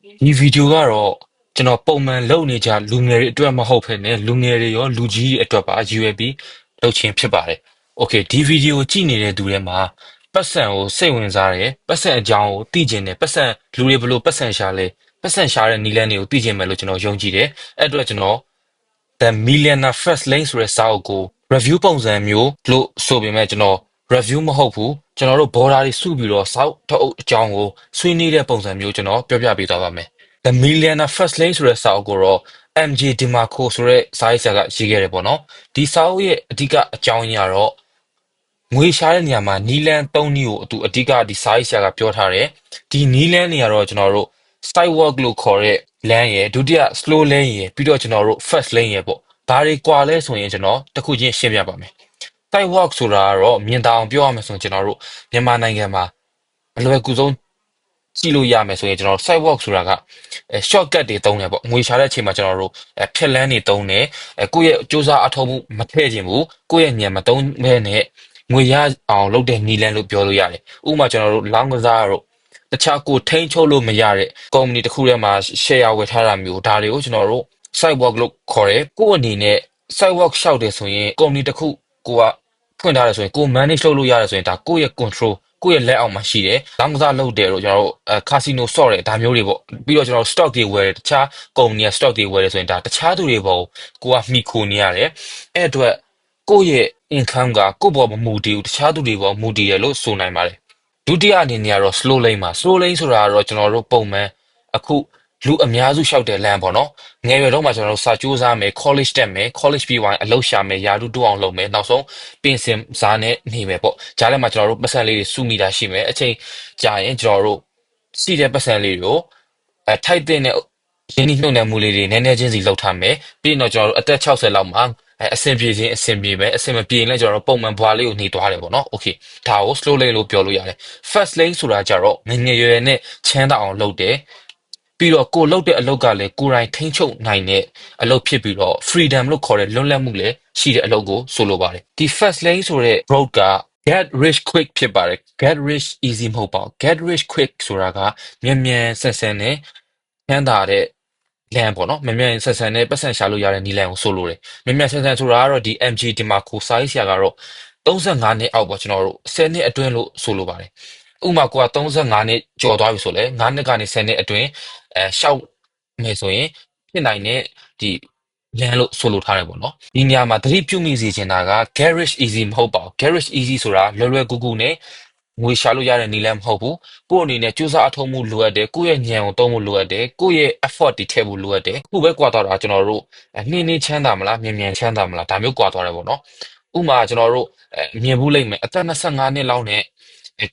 ဒီဗီဒီယိုကတော့ကျွန်တော်ပုံမှန်လုပ်နေကြလူငယ်တွေအတွက်မဟုတ်ဘဲနဲ့လူငယ်တွေရောလူကြီးတွေအတွက်ပါရည်ရွယ်ပြီးလုပ်ခြင်းဖြစ်ပါတယ်။ Okay ဒီဗီဒီယိုကြည့်နေတဲ့သူတွေမှာပတ်စံကိုစိတ်ဝင်စားတယ်ပတ်စံအကြောင်းကိုသိကျင်တယ်ပတ်စံလူတွေဘယ်လိုပတ်စံရှာလဲပတ်စံရှာတဲ့နည်းလမ်းတွေကိုသိကျင်မယ်လို့ကျွန်တော်ယုံကြည်တယ်။အဲ့အတွက်ကျွန်တော် The Millionaire First Lane ဆိုတဲ့စာအုပ်ကို review ပုံစံမျိုးလို့ဆိုပေမဲ့ကျွန်တော် review မဟုတ်ဘူးကျွန်တော်တို့ border တွေစုပြီးတော့စာအုပ်ထုတ်အုပ်အကြောင်းကိုဆွေးနွေးတဲ့ပုံစံမျိုးကျွန်တော်ပြောပြပေးသွားပါမယ်။ The Millionaire First Lane ဆိုတဲ့စာအုပ်ကိုတော့ MJ DeMarco ဆိုတဲ့စာရေးဆရာကရေးခဲ့တယ်ပေါ့နော်။ဒီစာအုပ်ရဲ့အဓိကအကြောင်းအရာတော့ငွေရှာတဲ့နေရာမှာနီလန်း၃နည်းကိုအဓိကဒီစာရေးဆရာကပြောထားတယ်။ဒီနီလန်းတွေကတော့ကျွန်တော်တို့ sidewalk လို့ခေါ်တဲ့လမ်းရယ်ဒုတိယ slow lane ရယ်ပြီးတော့ကျွန်တော်တို့ first lane ရယ်ပေါ့။ဒါတွေကွာလဲဆိုရင်ကျွန်တော်တစ်ခုချင်းရှင်းပြပါမယ်။ sidewalk ဆိုတာကတော့မြင်သာအောင်ပြောရမယ်ဆိုရင်ကျွန်တော်တို့မြန်မာနိုင်ငံမှာအလွယ်ကူဆုံးကြည့်လို့ရမယ်ဆိုရင်ကျွန်တော် sidewalk ဆိုတာကshortcut တွေသုံးတယ်ပေါ့ငွေရှာတဲ့အချိန်မှာကျွန်တော်တို့ဖြတ်လန်းတွေသုံးတယ်ကိုယ့်ရဲ့စူးစမ်းအထောက်မှုမထည့်ခြင်းဘူးကိုယ့်ရဲ့ဉာဏ်မသုံးဘဲနဲ့ငွေရအောင်လုပ်တဲ့နည်းလမ်းလို့ပြောလို့ရတယ်ဥပမာကျွန်တော်တို့လောင်းကစားတို့တခြားကိုထိန်းချုပ်လို့မရတဲ့ကုမ္ပဏီတစ်ခုထဲမှာ share ဝယ်ထားတာမျိုးဒါတွေကိုကျွန်တော်တို့ sidewalk လို့ခေါ်တယ်ကိုယ့်အနေနဲ့ sidewalk ရှောက်တယ်ဆိုရင်ကုမ္ပဏီတစ်ခုကိုကဖွင့်ထားတယ်ဆိုရင်ကို manage လုပ်လို့ရတယ်ဆိုရင်ဒါကိုယ့်ရဲ့ control ကိုယ့်ရဲ့လက်အောက်မှာရှိတယ်။လောင်းကစားလုပ်တယ်လို့ကျွန်တော်တို့casino ဆော့တယ်ဒါမျိုးတွေပေါ့ပြီးတော့ကျွန်တော်တို့ stock တွေဝယ်တယ်တခြားကုမ္ပဏီက stock တွေဝယ်တယ်ဆိုရင်ဒါတခြားသူတွေပေါ့ကိုကမှီခိုနေရတယ်။အဲ့အတွက်ကိုယ့်ရဲ့ income ကကိုယ့်ဘောမမူတည်ဘူးတခြားသူတွေပေါ်မူတည်တယ်လို့ဆိုနိုင်ပါတယ်။ဒုတိယအနေနဲ့ကတော့ slow lane ပါ slow lane ဆိုတာကတော့ကျွန်တော်တို့ပုံမှန်အခုလူအများစုလျှောက်တဲ့လမ်းပေါ့နော်ငယ်ရွယ်တော့မှကျွန်တော်တို့စာကြိုးစားမယ် college တက်မယ် college ပြီးသွားရင်အလုပ်ရှာမယ်ယာတုတိုးအောင်လုပ်မယ်နောက်ဆုံးပင်စင်စားနဲ့နေမယ်ပေါ့ဂျားထဲမှာကျွန်တော်တို့ပတ်စံလေးတွေစုမိတာရှိမယ်အချိန်ကြာရင်ကျွန်တော်တို့စီးတဲ့ပတ်စံလေးတွေကိုထိုက်တဲ့ရင်းနှီးမြှုပ်နှံမှုလေးတွေနည်းနည်းချင်းစီလုပ်ထားမယ်ပြီးတော့ကျွန်တော်တို့အသက်60လောက်မှာအဆင်ပြေခြင်းအဆင်ပြေမယ်အဆင်မပြေရင်လည်းကျွန်တော်တို့ပုံမှန်ဘွားလေးကိုနှီးသွားတယ်ပေါ့နော် okay ဒါကို slow lane လို့ပြောလို့ရတယ် first lane ဆိုတာကြတော့ငငယ်ရွယ်ရွယ်နဲ့ချမ်းသာအောင်လုပ်တယ်ပြီးတော့ကိုလှုပ်တဲ့အလုပ်ကလည်းကိုယ်တိုင်ထိန်းချုပ်နိုင်တဲ့အလုပ်ဖြစ်ပြီးတော့ freedom လို့ခေါ်တဲ့လွတ်လပ်မှုလည်းရှိတဲ့အလုပ်ကိုဆိုလိုပါတယ်ဒီ first lane ဆိုတဲ့ road က get rich quick ဖြစ်ပါတယ် get rich easy မဟုတ်ပါဘူး get rich quick ဆိုတာကမြန်မြန်ဆန်ဆန်နဲ့ချမ်းသာတဲ့လမ်းပေါ့နော်မြန်မြန်ဆန်ဆန်နဲ့ပတ်စံရှာလို့ရတဲ့နည်းလမ်းကိုဆိုလိုတယ်မြန်မြန်ဆန်ဆန်ဆိုတာကတော့ဒီ MG ဒီမှာကိုစာရေးဆရာကတော့35နှစ်အောက်ပေါ့ကျွန်တော်တို့10နှစ်အတွင်းလို့ဆိုလိုပါတယ်ဥပမာကိုက35နှစ်ကျော်သွားပြီဆိုလဲ9နှစ်ကနေ10နှစ်အတွင်းရှောက်မယ်ဆိုရင်ဖြစ်နိုင်တဲ့ဒီလမ်းလို့ဆိုလိုထားတယ်ပေါ့နော်ဒီနေရာမှာသတိပြုမိစေချင်တာက garage easy မဟုတ်ပါဘူး garage easy ဆိုတာလွယ်လွယ်ကူကူနဲ့ငွေရှာလို့ရတဲ့နည်းလမ်းမဟုတ်ဘူးကိုယ့်အနေနဲ့စူးစမ်းအထောက်မှုလိုအပ်တယ်ကိုယ့်ရဲ့ဉာဏ်ကိုသုံးဖို့လိုအပ်တယ်ကိုယ့်ရဲ့ effort တွေထည့်ဖို့လိုအပ်တယ်ခုပဲကွာသွားတာကျွန်တော်တို့နှင်းနှင်းချမ်းသာမလားမြန်မြန်ချမ်းသာမလားဒါမျိုးကွာသွားတယ်ပေါ့နော်ဥပမာကျွန်တော်တို့မြင်ဘူးလိမ့်မယ်အသက်25နှစ်လောက်နဲ့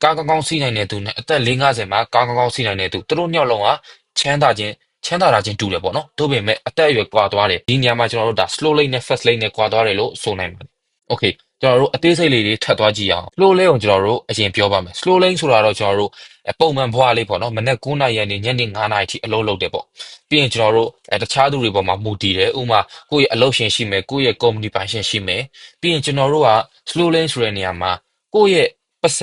ကားကောင်းကောင်းစီးနိုင်တဲ့သူနဲ့အသက်50မှာကားကောင်းကောင်းစီးနိုင်တဲ့သူသူတို့နှစ်ယောက်လုံးကချမ်းသာတာချင်းတူတယ်ပေါ့နော်ဒါပေမဲ့အသက်အရွယ်ကွာသွားတယ်ဒီနေရာမှာကျွန်တော်တို့ဒါ slow lane နဲ့ fast lane နဲ့ကွာသွားတယ်လို့ဆိုနိုင်ပါတယ် okay ကျွန်တော်တို့အသေးစိတ်လေးတွေထပ်သွားကြည့်အောင် slow lane ကိုကျွန်တော်တို့အရင်ပြောပါမယ် slow lane ဆိုတာတော့ကျွန်တော်တို့ပုံမှန်ဘဝလေးပေါ့နော်မနေ့9နာရီကနေညနေ9နာရီထိအလုပ်လုပ်တယ်ပေါ့ပြီးရင်ကျွန်တော်တို့တခြားသူတွေပေါ်မှာမူတည်တယ်ဥပမာကိုယ့်ရဲ့အလုပ်ရှင်ရှိမယ်ကိုယ့်ရဲ့ company ပိုင်ရှင်ရှိမယ်ပြီးရင်ကျွန်တော်တို့က slow lane ဆိုတဲ့နေရာမှာကိုယ့်ရဲ့ပတ်စ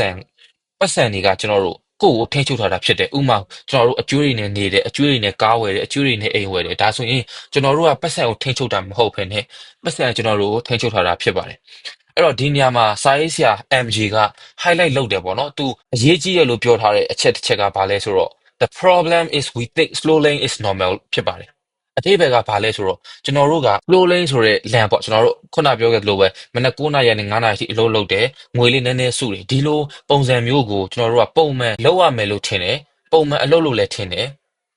ံတွေကကျွန်တော်တို့ကိုယ့်ကိုထိန်းချုပ်ထားတာဖြစ်တယ်ဥပမာကျွန်တော်တို့အကျွေးတွေနဲ့နေတယ်အကျွေးတွေနဲ့ကားဝယ်တယ်အကျွေးတွေနဲ့အိမ်ဝယ်တယ်ဒါဆိုရင်ကျွန်တော်တို့ကပတ်စံကိုထိန်းချုပ်တာမဟုတ်ဘဲနဲ့ပတ်စံကျွန်တော်တို့ကိုထိန်းချုပ်ထားတာဖြစ်ပါတယ်အဲ့တော့ဒီနေရာမှာစာရေးဆရာ MG က highlight လုပ်တယ်ပေါ့နော်သူအရေးကြီးရလို့ပြောထားတဲ့အချက်တစ်ချက်ကဘာလဲဆိုတော့ the problem is we think slow lane is normal ဖြစ်ပါတယ်အတိပ္ပယ်ကဘာလဲဆိုတော့ကျွန်တော်တို့က slow lane ဆိုတဲ့လမ်းပေါ့ကျွန်တော်တို့ခုနပြောခဲ့သလိုပဲမနက်9နာရီနဲ့9နာရီထိအလုပ်လုပ်တယ်ငွေလေးနည်းနည်းစုတယ်ဒီလိုပုံစံမျိုးကိုကျွန်တော်တို့ကပုံမှန်လုပ်ရမယ်လို့ထင်တယ်ပုံမှန်အလုပ်လုပ်လဲထင်တယ်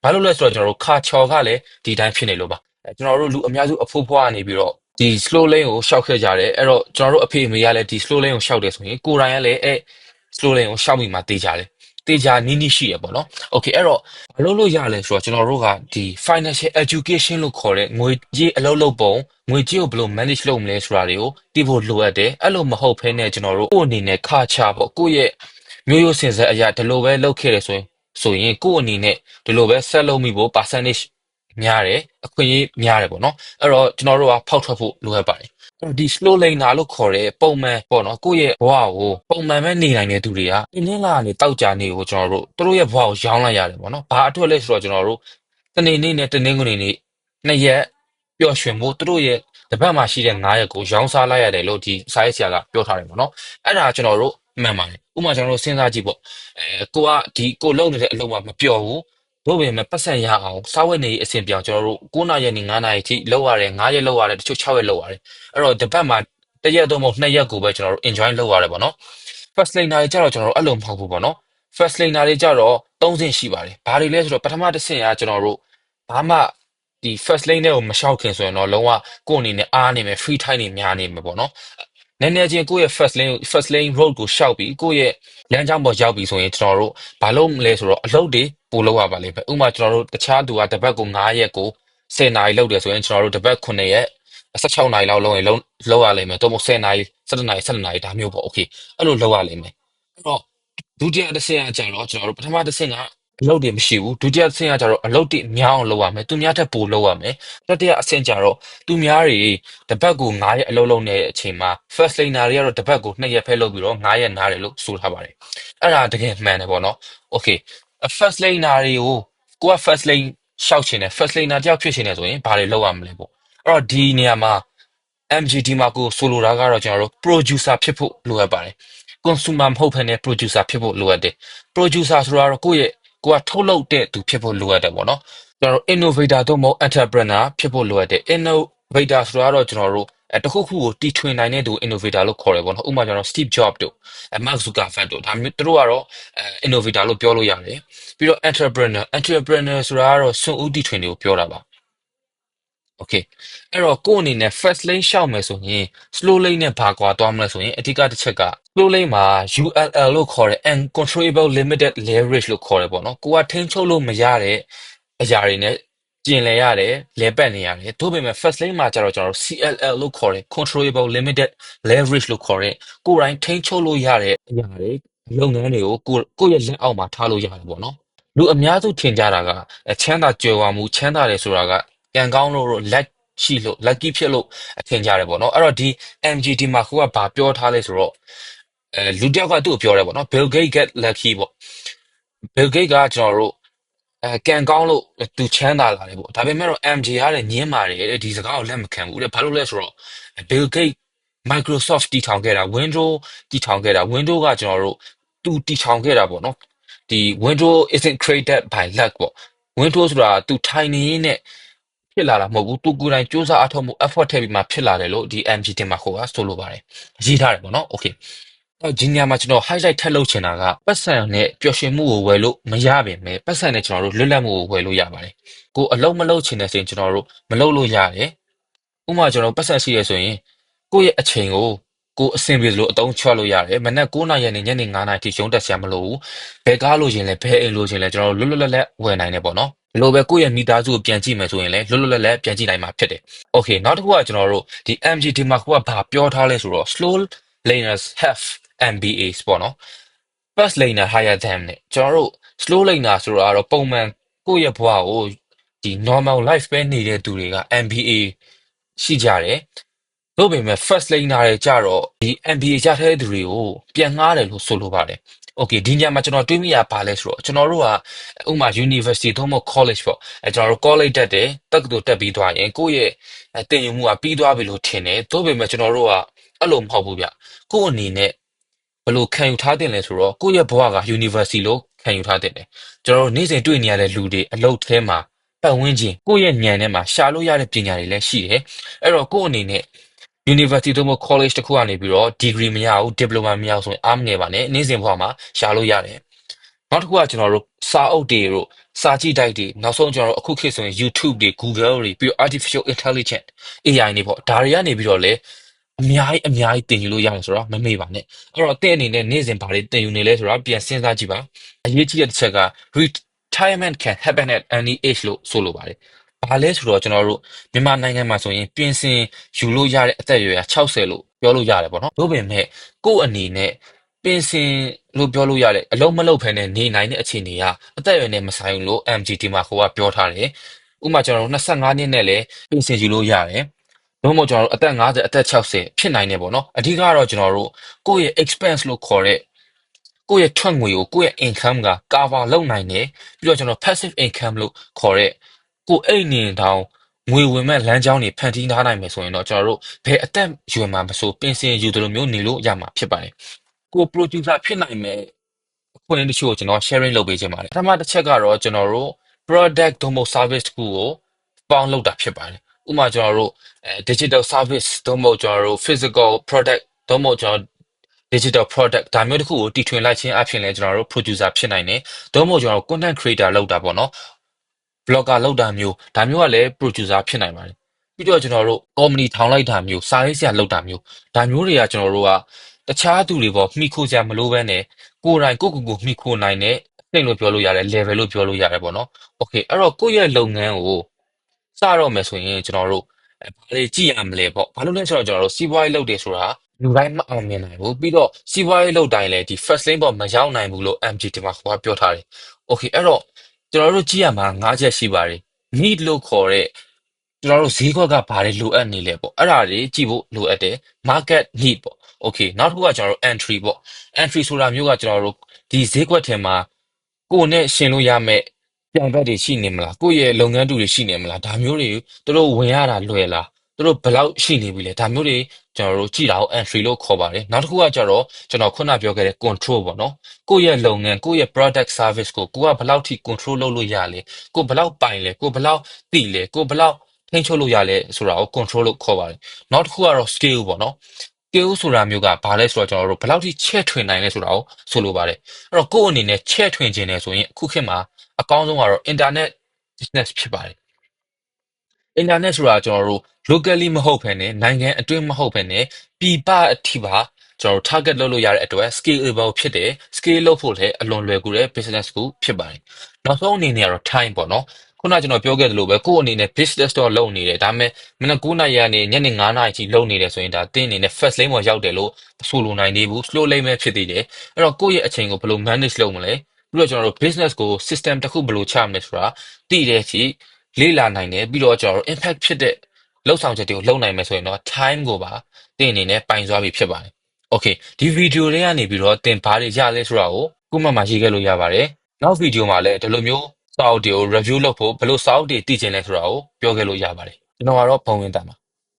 ဘာလို့လဲဆိုတော့ကျွန်တော်တို့ခါချော်ကလည်းဒီတိုင်းဖြစ်နေလို့ပါကျွန်တော်တို့လူအများစုအဖိုးဖွားကနေပြီးတော့ဒီ slow lane ကိုရှောက်ခဲ့ကြတယ်အဲ့တော့ကျွန်တော်တို့အဖေအမေကလည်းဒီ slow lane ကိုရှောက်တယ်ဆိုရင်ကိုယ်တိုင်ကလည်းslow lane ကိုရှောက်မိမှတေးကြတယ်တေးကြနီးရှိရပေါ့နော် okay အဲ့တော့ဘာလို့ရလဲဆိုတော့ကျွန်တော်တို့ကဒီ financial education လို့ခေါ်တဲ့ငွေကြေးအလုပ်လုပ်ပုံငွေကြေးကိုဘယ်လို manage လုပ်မလဲဆိုတာတွေကိုသိဖို့လိုအပ်တယ်အဲ့လိုမဟုတ်ဘဲနဲ့ကျွန်တော်တို့ကိုယ့်အနေနဲ့ခါချပေါ့ကိုယ့်ရဲ့မျိုးရိုးစင်ဆက်အရာဒီလိုပဲလုပ်ခဲ့တယ်ဆိုရင်ကိုယ့်အနေနဲ့ဒီလိုပဲဆက်လုပ်မိဖို့ percentage များတယ်အခွင့်အရေးများတယ်ပေါ့နော်အဲ့တော့ကျွန်တော်တို့ကဖောက်ထွက်ဖို့လိုအပ်ပါတယ်အဲ့တော့ဒီ slow laner လို့ခေါ်တဲ့ပုံမှန်ပေါ့နော်ကိုယ့်ရဲ့ဘဝကိုပုံမှန်ပဲနေနိုင်တဲ့သူတွေကတင်းင်းလာကနေတောက်ကြနေကိုကျွန်တော်တို့သူတို့ရဲ့ဘဝကိုရောင်းလိုက်ရတယ်ပေါ့နော်ဘာအတွက်လဲဆိုတော့ကျွန်တော်တို့တနေ့နေ့နဲ့တနင်္ဂနွေနေ့နှစ်ရက်ပျော်ရွှင်ဖို့သူတို့ရဲ့တပတ်မှာရှိတဲ့9ရက်ကိုရောင်းစားလိုက်ရတယ်လို့ဒီစာရေးဆရာကပြောထားတယ်ပေါ့နော်အဲ့ဒါကျွန်တော်တို့မှန်ပါတယ်ဥပမာကျွန်တော်တို့စဉ်းစားကြည့်ပေါ့ကိုကဒီကိုလုံနေတဲ့အလုပ်မှာမပျော်ဘူးတို့ပေမဲ့ပတ်စံရအောင်စားဝတ်နေရေးအဆင်ပြေအောင်ကျွန်တော်တို့9နာရီနဲ့9နာရီထိလောက်ရတယ်9ရက်လောက်ရတယ်တချို့6ရက်လောက်ရတယ်အဲ့တော့တစ်ပတ်မှာတစ်ရက်တော့မဟုတ်2ရက်ကိုပဲကျွန်တော်တို့ enjoy လုပ်ရတယ်ပေါ့နော် first laner တွေကြတော့ကျွန်တော်တို့အဲ့လိုမဟုတ်ဘူးပေါ့နော် first laner တွေကြတော့3ဆင့်ရှိပါတယ်ဘာတွေလဲဆိုတော့ပထမတစ်ဆင့်ကကျွန်တော်တို့ဘာမှဒီ first lane တွေကိုမလျှောက်ခင်ဆိုရင်တော့လုံးဝကိုယ့်အနေနဲ့အားနေမယ် free time တွေများနေမှာပေါ့နော်နည်းနည်းချင်းကိုယ့်ရဲ့ first lane road ကိုရှောက်ပြီးကိုယ့်ရဲ့လမ်းကြောင်းပေါ်ရောက်ပြီဆိုရင်ကျွန်တော်တို့ဘာလုပ်မလဲဆိုတော့အလုပ်တွေပို့လုပ်ရပါလိမ့်မယ်ဥပမာကျွန်တော်တို့တခြားသူကတစ်ပတ်ကို9ရက်ကို10နာရီလုပ်တယ်ဆိုရင်ကျွန်တော်တို့တစ်ပတ်9ရက်16နာရီလောက်လုပ်ရင်လုပ်ရလိမ့်မယ်တော့မဟုတ်10နာရီ17နာရီ17နာရီဒါမျိုးပေါ့ okay အဲ့လိုလုပ်ရလိမ့်မယ်အဲ့တော့ဒုတိယတစ်ဆင့်ကကျတော့ကျွန်တော်တို့ပထမတစ်ဆင့်ကအလုပ်တွေမရှိဘူးဒုတိယတစ်ဆင့်ကကျတော့အလုပ်တွေများအောင်လုပ်ရမယ်သူများထက်ပိုလုပ်ရမယ်တတိယအဆင့်ကျတော့သူများတွေတပတ်ကို9ရက်အလုပ်လုပ်နေတဲ့အချိန်မှာ first laner တွေကတော့တပတ်ကို2ရက်ဖဲလုပ်ပြီးတော့9ရက်နားတယ်လို့ဆိုထားပါတယ်အဲ့ဒါတကယ်မှန်တယ်ပေါ့နော် okay first laner တွေကိုကိုက first lane ရှောက်ချင်တယ် first laner တယောက်ဖြစ်ချင်တယ်ဆိုရင်ဘာတွေလုပ်ရမလဲပေါ့အဲ့တော့ဒီနေရာမှာ MGT မှာကိုဆိုလိုတာကတော့ကျွန်တော်တို့ producer ဖြစ်ဖို့လိုအပ်ပါတယ် consumer မဟုတ်ဘဲနဲ့ producer ဖြစ်ဖို့လိုအပ်တယ် producer ဆိုတာတော့ကိုကထုတ်လုပ်တဲ့သူဖြစ်ဖို့လိုအပ်တယ်ပေါ့နော်ကျွန်တော်တို့ innovator တို့မဟုတ် entrepreneur ဖြစ်ဖို့လိုအပ်တယ် innovator ဆိုတာကတော့ကျွန်တော်တို့တခုခုကိုတီထွင်နိုင်တဲ့သူ innovator လို့ခေါ်တယ်ပေါ့နော်ဥပမာကျွန်တော် Steve Jobs တို့Mark Zuckerberg တို့ဒါမျိုးသူတို့ကတော့innovator လို့ပြောလို့ရတယ်ပြီးတော့ entrepreneur ဆိုတာကတော့စွန့်ဦးတီထွင်တွေကိုပြောတာပါ okay အဲ့တော့ကိုယ့်အနေနဲ့ first lane ရှောက်မယ်ဆိုရင် slow lane နဲ့ဘာကွာသွားမလဲဆိုရင်အဓိကတစ်ချက်က slow lane မှာ ULL လို့ခေါ်တဲ့ uncontrollable limited leverage လို့ခေါ်တယ်ပေါ့နော်ကိုကထိန်းချုပ်လို့မရတဲ့အရာတွေနဲ့ကျင်လည်ရတယ်လဲပတ်နေရတယ်သို့ပေမဲ့ first lane မှာကျတော့ကျွန်တော်တို့ CLL လို့ခေါ်တဲ့ controllable limited leverage လို့ခေါ်တဲ့ကိုယ်တိုင်ထိန်းချုပ်လို့ရတဲ့အရာတွေလုပ်ငန်းတွေကိုကိုယ့်ရဲ့လက်အောက်မှာထားလို့ရတယ်ပေါ့နော်လူအများစုထင်ကြတာကချမ်းသာကြွယ်ဝမှုချမ်းသာတယ်ဆိုတာကကံကောင်းလို့လက်ရှိလို့ lucky ဖြစ်လို့ထင်ကြတယ်ပေါ့နော်အဲ့တော့ဒီ MGT မှာကိုကဘာပြောထားလဲဆိုတော့လူတစ်ယောက်ကသူ့ကိုပြောတယ်ပေါ့နော် Bill Gates get lucky ပေါ့ Bill Gates ကကျွန်တော်တို့ကံကောင်းလို့သူချမ်းသာလာတယ်ပေါ့ဒါပေမဲ့တော့ MJ ကလည်းညင်းပါတယ်တဲ့ဒီစကားကိုလက်မခံဘူးတဲ့ဘာလို့လဲဆိုတော့ Bill Gates Microsoft တည်ထောင်ခဲ့တာ Windows တည်ထောင်ခဲ့တာ Windows ကကျွန်တော်တို့သူတည်ထောင်ခဲ့တာပေါ့နော်ဒီ Windows isn't created by luck ပေါ့ Windows ဆိုတာသူထိုင်နေရင်းနဲ့ဖြစ်လာတာမဟုတ်ဘူးသူကိုယ်တိုင်စူးစမ်းအထောက်မှု effort ထည့်ပြီးမှဖြစ်လာတယ်လို့ဒီ MG တင်မှာခေါ်တာဆိုလိုပါတယ်ရေးထားတယ်ပေါ့နော် okay အဲ့ဒီညမှာကျွန်တော် highlight ထပ်လုပ်ချင်တာကပတ်စံနဲ့ပျော်ရွှင်မှုကိုဝယ်လို့မရပါပဲပတ်စံနဲ့ကျွန်တော်တို့လွတ်လပ်မှုကိုဝယ်လို့ရပါတယ်ကိုအလုံးမလုံးချင်တဲ့စိတ်ကျွန်တော်တို့မလုံးလို့ရတယ်ဥပမာကျွန်တော်ပတ်စံရှိရဆိုရင်ကိုယ့်ရဲ့အချိန်ကိုအဆင်ပြေလို့အသုံးချလို့ရတယ်မနက်9နာရီနဲ့ညနေ9နာရီထိရုံးတက်ဆရာမလို့ဘယ်ကားလို့ရှင်လဲဘယ်အိမ်လို့ရှင်လဲကျွန်တော်တို့လွတ်လွတ်လပ်လပ်ဝယ်နိုင်တယ်ပေါ့နော်ဒီလိုပဲကိုယ့်ရဲ့မိသားစုကိုပြန်ကြည့်မယ်ဆိုရင်လည်းလွတ်လွတ်လပ်လပ်ပြန်ကြည့်နိုင်မှာဖြစ်တယ် Okay နောက်တစ်ခုကကျွန်တော်တို့ဒီ MGT မှာကိုကဘာပြောထားလဲဆိုတော့ slow laners have MBAs ပေါ့နော် first laner higher than နဲ့ကျွန်တော်တို့ slow laner ဆိုတာကတော့ပုံမှန်ကိုယ့်ရဲ့ဘဝကိုဒီ normal life ပဲနေတဲ့သူတွေက MBA ရှိကြတယ်လို့ပေမဲ့ first laner တွေကြတော့ဒီ MBA ကြတဲ့သူတွေကိုပြန်ငှားတယ်လို့ဆိုလိုပါတယ် Okay ဒီညမှာကျွန်တော်တွေးမိရပါလဲဆိုတော့ကျွန်တော်တို့ကဥပမာ university သို့မဟုတ် college ပေါ့ကျွန်တော်တို့ college တက်တယ်တက္ကသိုလ်တက်ပြီးသွားရင်ကိုယ့်ရဲ့သင်ယူမှုကပြီးသွားပြီလို့ထင်တယ်သို့ပေမဲ့ကျွန်တော်တို့ကအဲ့လိုမဟုတ်ဘူးဗျကိုယ့်အနေနဲ့ဘယ်လိုခံယူထားတင်လဲဆိုတော့ကိုယ့်ရဲ့ဘဝက university လို့ခံယူထားတင်တယ်ကျွန်တော်တို့နေ့စဉ်တွေ့နေရတဲ့လူတွေအလုပ်ထဲမှာပတ်ဝန်းကျင်ကိုယ့်ရဲ့ဉာဏ်ထဲမှာရှာလို့ရတဲ့ပညာတွေလည်းရှိတယ်အဲ့တော့ကိုယ့်အနေနဲ့ University တို့မ college တခုကနေပြီးတော့ degree မရဘူး diploma မရဘူးဆိုရင်အားမငယ်ပါနဲ့နေ့စဉ်ဘဝမှာရှာလို့ရတယ်နောက်တစ်ခုကကျွန်တော်တို့စာအုပ်တွေတို့စာကြည့်တိုက်တွေနောက်ဆုံးကျွန်တော်တို့အခုခေတ်ဆိုရင် YouTube တွေ Google တွေပြီးတော့ artificial intelligence AI တွေပေါ့ဒါတွေကနေပြီးတော့လေအများကြီးသင်ယူလို့ရတယ်ဆိုတော့မမေ့ပါနဲ့အဲ့တော့တဲ့အနေနဲ့နေ့စဉ်ဘာတွေသင်ယူနေလဲဆိုတော့ပြန်စဉ်းစားကြည့်ပါအရေးကြီးတဲ့တစ်ချက်က retirement can happen at any age လို့ဆိုလိုပါတယ်ဘာလဲဆိုတော့ကျွန်တော်တို့မြန်မာနိုင်ငံမှာဆိုရင်ပြင်ဆင်ယူလို့ရတဲ့အသက်အရွယ်က60လို့ပြောလို့ရတယ်ပေါ့နော်ဒါပေမဲ့ကိုယ့်အနေနဲ့ပင်စင်လို့ပြောလို့ရတယ်အလုံးမလုံးဖ ೇನೆ နေနိုင်တဲ့အခြေအနေကအသက်အရွယ်နဲ့မဆိုင်ဘူးလို့ MGT မှာကိုကပြောထားတယ် ဥပမာကျွန်တော်တို့25နှစ်နဲ့လည်းပြင်ဆင်ယူလို့ရတယ်။ဒါမှမဟုတ်ကျွန်တော်တို့အသက်50အသက်60ဖြစ်နိုင်တယ်ပေါ့နော်။အဓိကတော့ကျွန်တော်တို့ကိုယ့်ရဲ့ expense လို့ခေါ်တဲ့ကိုယ့်ရဲ့ထွက်ငွေကိုကိုယ့်ရဲ့ income က cover လုပ်နိုင်တယ်ပြီးတော့ကျွန်တော် passive income လို့ခေါ်တဲ့ကိုယ်အိတ်နေတောင်ငွေဝင်မဲ့လမ်းကြောင်းတွေဖန်တီးထားနိုင်မယ်ဆိုရင်တော့ကျွန်တော်တို့ဘယ်အသက်ယူမှာမဆိုပင်စင်ယူတယ်လို့မျိုးနေလို့ရမှာဖြစ်ပါတယ်ကို producer ဖြစ်နိုင်မဲ့အခွင့်အရေးတချို့ကိုကျွန်တော် sharing လုပ်ပေးခြင်းပါတယ်ပထမတစ်ချက်ကတော့ကျွန်တော်တို့ product သို့မဟုတ် service တစ်ခုကိုပေါင်းလုပ်တာဖြစ်ပါတယ်ဥပမာကျွန်တော်တို့digital service သို့မဟုတ်ကျွန်တော်တို့ physical product သို့မဟုတ်ကျွန်တော် digital product ဒါမျိုးတစ်ခုကိုတီထွင်လိုက်ခြင်းအပြင်လည်းကျွန်တော်တို့ producer ဖြစ်နိုင်တယ်။သို့မဟုတ်ကျွန်တော်တို့ content creator လောက်တာပေါ့နော်။ blogger လောက်တာမျိုးဒါမျိုးကလည်း producer ဖြစ်နိုင်ပါတယ်။ပြီးတော့ကျွန်တော်တို့ comedy ထောင်လိုက်တာမျိုးစာရေးဆရာလောက်တာမျိုးဒါမျိုးတွေကကျွန်တော်တို့ကတခြားသူတွေပေါ်မှီခိုစရာမလိုဘဲနဲ့ကိုယ်တိုင်ကိုမှီခိုနိုင်တဲ့အဆင့်လို့ပြောလို့ရတယ် level လို့ပြောလို့ရတယ်ပေါ့နော်။ Okay အဲ့တော့ကိုယ့်ရဲ့လုပ်ငန်းကိုစတော့မယ်ဆိုရင်ကျွန်တော်တို့ဘာတွေကြည့်ရမလဲပေါ့။ဘာလို့လဲဆိုတော့ကျွန်တော်တို့စီးပွားရေးလုပ်တယ်ဆိုတာလူတိုင်းမအောင်မြင်နိုင်ဘူးပြီးတော့စီးပွားရေးလုပ်တိုင်းလည်းဒီ first lane ပေါ်မရောက်နိုင်ဘူးလို့ MG ဒီမှာပြောထားတယ်။ Okay အဲ့တော့ကျွန်တော်တို့ကြည့်ရမှာ၅ချက်ရှိပါတယ် need လို့ခေါ်တဲ့ကျွန်တော်တို့ဈေးကွက်ကဘာတွေလိုအပ်နေလဲပေါ့အဲ့ဒါတွေကြည့်ဖို့လိုအပ်တယ် market need ပေါ့ Okay နောက်တစ်ခုကကျွန်တော်တို့ entry ပေါ့ entry ဆိုတာမျိုးကကျွန်တော်တို့ဒီဈေးကွက်ထဲမှာကိုယ်နဲ့ရှင်လို့ရမယ့်ပြိုင်ဘက်တွေရှိနေမလားကိုယ့်ရဲ့လုပ်ငန်းတူတွေရှိနေမလားဒါမျိုးတွေသူတို့ဝင်ရတာလွယ်လားသူတို့ဘယ်လောက်ရှိနေပြီလဲဒါမျိုးတွေကျွန်တော်တို့ကြည့်တာကို entry လို့ခေါ်ပါတယ်နောက်တစ်ခုကကျတော့ကျွန်တော်ခုနပြောခဲ့တဲ့ control ပေါ့နော်ကိုယ့်ရဲ့လုပ်ငန်းကိုယ့်ရဲ့ product service ကိုကိုကဘယ်လောက်ထိ control လုပ်လို့ရလဲကိုဘယ်လောက်ပိုင်လဲကိုဘယ်လောက်သိလဲကိုဘယ်လောက်ထိန်းချုပ်လို့ရလဲဆိုတာကို control လို့ခေါ်ပါတယ်နောက်တစ်ခုကတော့ scale ပေါ့နော် scale ဆိုတာမျိုးကဘာလဲဆိုတော့ကျွန်တော်တို့ဘယ်လောက်ထိချဲ့ထွင်နိုင်လဲဆိုတာကိုဆိုလိုပါတယ်အဲ့တော့ကိုယ့်အနေနဲ့ချဲ့ထွင်ခြင်းတယ်ဆိုရင်အခုခေတ်မှာအကောင်းဆုံးကတော့ internet business ဖြစ်ပါတယ် internet ဆိုတာကျွန်တော်တို့ locally မဟုတ်ဘဲနဲ့နိုင်ငံအတွင်းမဟုတ်ဘဲနဲ့ပြည်ပအထိပါကျွန်တော်တို့ target လုပ်လို့ရတဲ့အတွက် scalable ဖြစ်တယ် scale လုပ်ဖို့လည်းအလွန်လွယ်ကူတဲ့ business ကိုဖြစ်ပါတယ်နောက်ဆုံးအနေနဲ့ကတော့ time ပေါ့နော်ခုနကျွန်တော်ပြောခဲ့သလိုပဲကိုယ့်အနေနဲ့ business တော့လုပ်နေတယ်ဒါပေမဲ့မနက်9:00နာရီကနေညနေ9:00နာရီအထိလုပ်နေတယ်ဆိုရင်ဒါတင်းအနေနဲ့ first lane ပေါ်ရောက်တယ်လို့ဆိုလိုနိုင်သေးဘူး slow lane ပဲဖြစ်သေးတယ်အဲ့တော့ကိုယ့်ရဲ့အချိန်ကိုဘယ်လို manage လုပ်မလဲပြီးတော့ကျွန်တော်တို့ business ကို system တစ်ခုဘယ်လိုချမလဲဆိုတာတည်တဲ့အထိလေ့လာနိုင်တယ်ပြီးတော့ကျွန်တော်တို့ impact ဖြစ်တဲ့လောက်ဆောင်ချက်တွေကိုလုပ်နိုင်မယ်ဆိုရင်တော့ time ကိုပါတင်းအနေနဲ့ပိုင်စွာပြီဖြစ်ပါတယ် Okay ဒီဗီဒီယိုလေးကနေပြီးတော့တင်ဘာတွေရလဲဆိုတာကိုခုမှရေးခဲ့လို့ရပါတယ်နောက်ဗီဒီယိုမှာလည်းဒီလိုမျိုးစာအုပ်တွေကို review လုပ်ဖို့ဘယ်လိုစာအုပ်တွေတည်ကျင်လဲဆိုတာကိုပြောခဲ့လို့ရပါတယ်ကျွန်တော်ကတော့ဘုံဝင်တာပါ